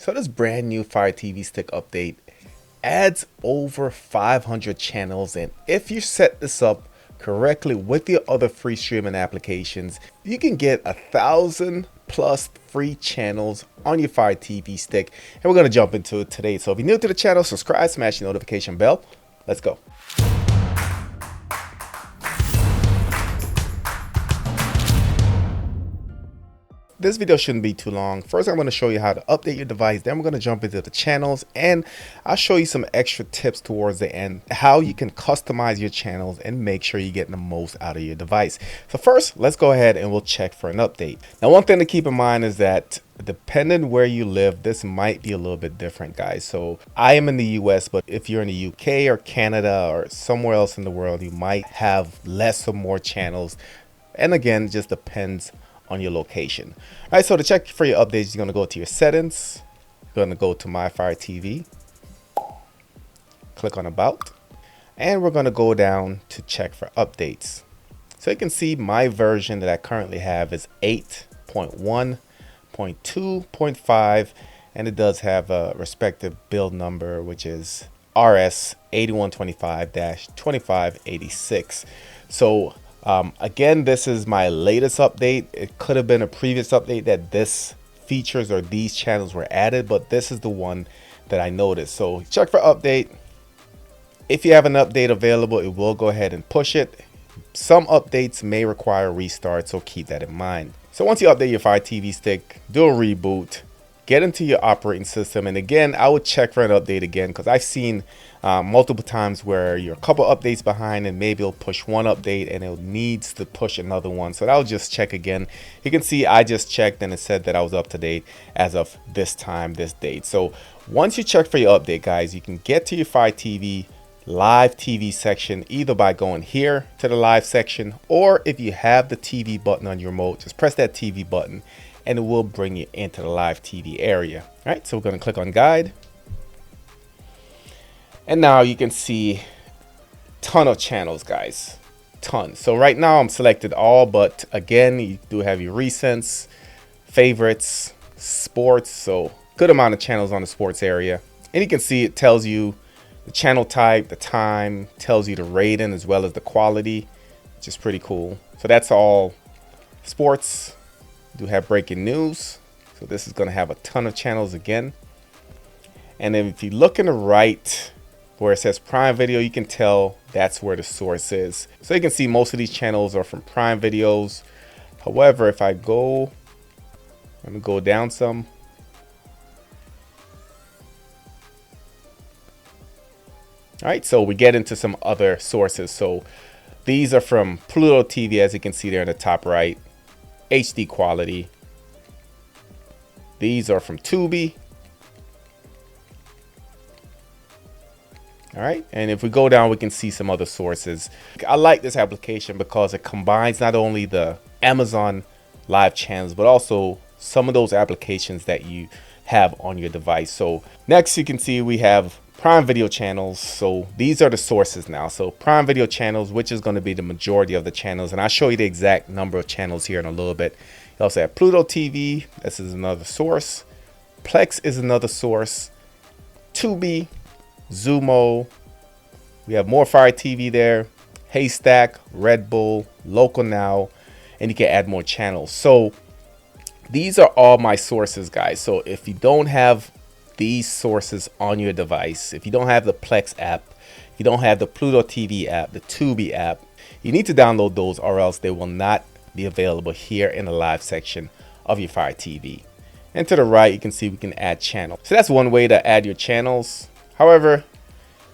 So this brand new Fire TV Stick update adds over 500 channels, and if you set this up correctly with your other free streaming applications, you can get 1,000+ free channels on your Fire TV Stick. And we're going to jump into it today. So if you're new to the channel, subscribe, smash the notification bell. Let's go. This video shouldn't be too long. First, I'm going to show you how to update your device. Then we're going to jump into the channels, and I'll show you some extra tips towards the end, how you can customize your channels and make sure you're getting the most out of your device. So first, let's go ahead and we'll check for an update. Now, one thing to keep in mind is that depending where you live, this might be a little bit different, guys. So I am in the US, but if you're in the UK or Canada or somewhere else in the world, you might have less or more channels. And again, it just depends on your location. All right, so to check for your updates, you're going to go to your settings. You're going to go to My Fire TV, click on About, and we're going to go down to check for updates. So you can see my version that I currently have is 8.1.2.5, and it does have a respective build number, which is RS 8125-2586. So again, this is my latest update. It could have been a previous update that this features or these channels were added, but this is the one that I noticed. So check for update. If you have an update available, it will go ahead and push it. Some updates may require restart, so keep that in mind. So once you update your Fire TV Stick, do a reboot, get into your operating system, and again, I would check for an update again, because I've seen multiple times where you're a couple updates behind and maybe it'll push one update and it needs to push another one. So I'll just check again. You can see I just checked and it said that I was up to date as of this time, this date. So once you check for your update, guys, you can get to your Fire TV live TV section either by going here to the live section, or if you have the TV button on your remote, just press that TV button and it will bring you into the live TV area. All right, so we're going to click on guide. And now you can see ton of channels, guys, ton. So right now I'm selected all, but again, you do have your recents, favorites, sports. So good amount of channels on the sports area. And you can see it tells you the channel type, the time, tells you the rating as well as the quality, which is pretty cool. So that's all sports. Do have breaking news. So this is going to have a ton of channels again. And then if you look in the right where it says Prime Video, you can tell that's where the source is. So you can see most of these channels are from Prime Videos. However, if I go, let me go down some. All right, so we get into some other sources. So these are from Pluto TV, as you can see there in the top right, HD quality. These are from Tubi. All right, and if we go down, we can see some other sources. I like this application because it combines not only the Amazon live channels, but also some of those applications that you have on your device. So next you can see we have Prime Video channels. So these are the sources now. So Prime Video channels, which is going to be the majority of the channels. And I'll show you the exact number of channels here in a little bit. You also have Pluto TV. This is another source. Plex is another source. Tubi, Zumo, we have more Fire TV there, Haystack, Red Bull, Local Now, and you can add more channels. So these are all my sources, guys. So if you don't have these sources on your device, if you don't have the Plex app, you don't have the Pluto TV app, the Tubi app, you need to download those, or else they will not be available here in the live section of your Fire TV. And to the right, you can see we can add channels. So that's one way to add your channels. However,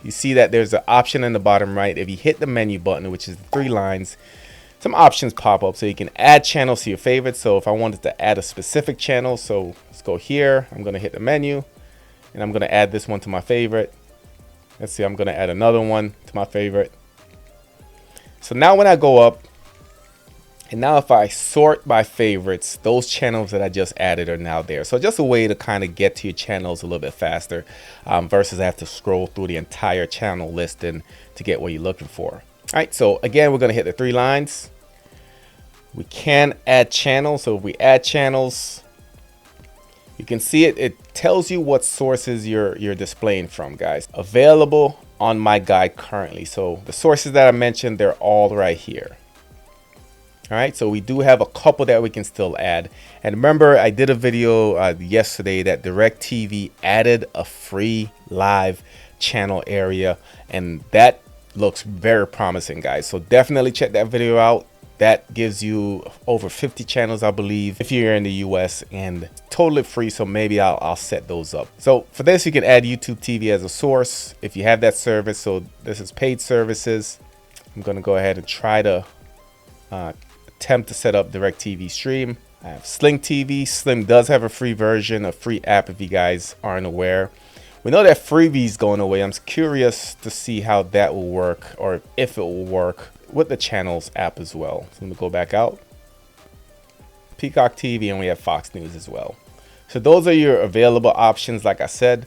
you see that there's an option in the bottom right. If you hit the menu button, which is the 3 lines, some options pop up so you can add channels to your favorites. So if I wanted to add a specific channel, so let's go here. I'm going to hit the menu and I'm going to add this one to my favorite. Let's see, I'm going to add another one to my favorite. So now when I go up, and now if I sort by favorites, those channels that I just added are now there. So just a way to kind of get to your channels a little bit faster versus have to scroll through the entire channel listing to get what you're looking for. All right, so again, we're going to hit the 3 lines. We can add channels. So if we add channels, You can see it. It tells you what sources you're displaying from, guys. Available on my guide currently. So the sources that I mentioned, they're all right here. All right, so we do have a couple that we can still add. And remember, I did a video yesterday that DirecTV added a free live channel area, and that looks very promising, guys. So definitely check that video out. That gives you over 50 channels, I believe, if you're in the US, and totally free. So maybe I'll set those up. So for this, you can add YouTube TV as a source if you have that service. So this is paid services. I'm going to go ahead and try to attempt to set up DirecTV Stream. I have Sling TV. Sling does have a free version, a free app if you guys aren't aware. We know that Freebie is going away. I'm curious to see how that will work, or if it will work with the channels app as well. So let me go back out. Peacock TV, and we have Fox News as well. So those are your available options. Like I said,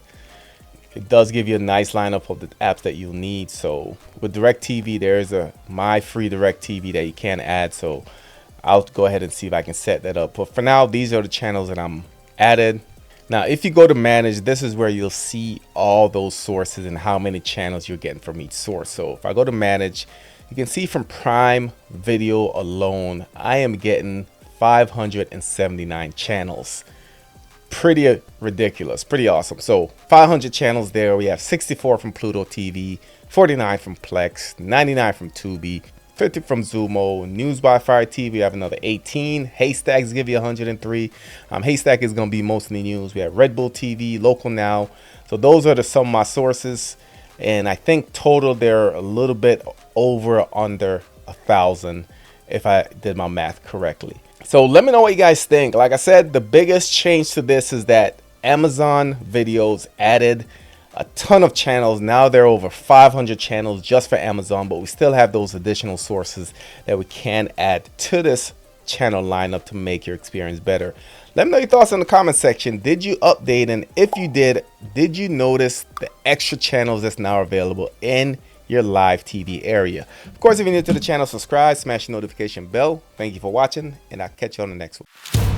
it does give you a nice lineup of the apps that you'll need. So with DirecTV, there's a My Free DirecTV that you can add. So I'll go ahead and see if I can set that up. But for now, these are the channels that I'm added. Now, if you go to manage, this is where you'll see all those sources and how many channels you're getting from each source. So if I go to manage, you can see from Prime Video alone, I am getting 579 channels. Pretty ridiculous, pretty awesome. So 500 channels there. We have 64 from Pluto TV, 49 from Plex, 99 from Tubi, 50 from Zumo. News by Fire TV, we have another 18. Haystacks give you 103. Haystack is going to be mostly news. We have Red Bull TV, Local Now. So those are some of my sources, and I think total they're a little bit over or under 1,000 if I did my math correctly. So let me know what you guys think. Like I said, the biggest change to this is that Amazon Videos added a ton of channels. Now there are over 500 channels just for Amazon, but we still have those additional sources that we can add to this channel lineup to make your experience better. Let me know your thoughts in the comment section. Did you update? And if you did you notice the extra channels that's now available in your live TV area? Of course, if you're new to the channel, subscribe, smash the notification bell. Thank you for watching, and I'll catch you on the next one.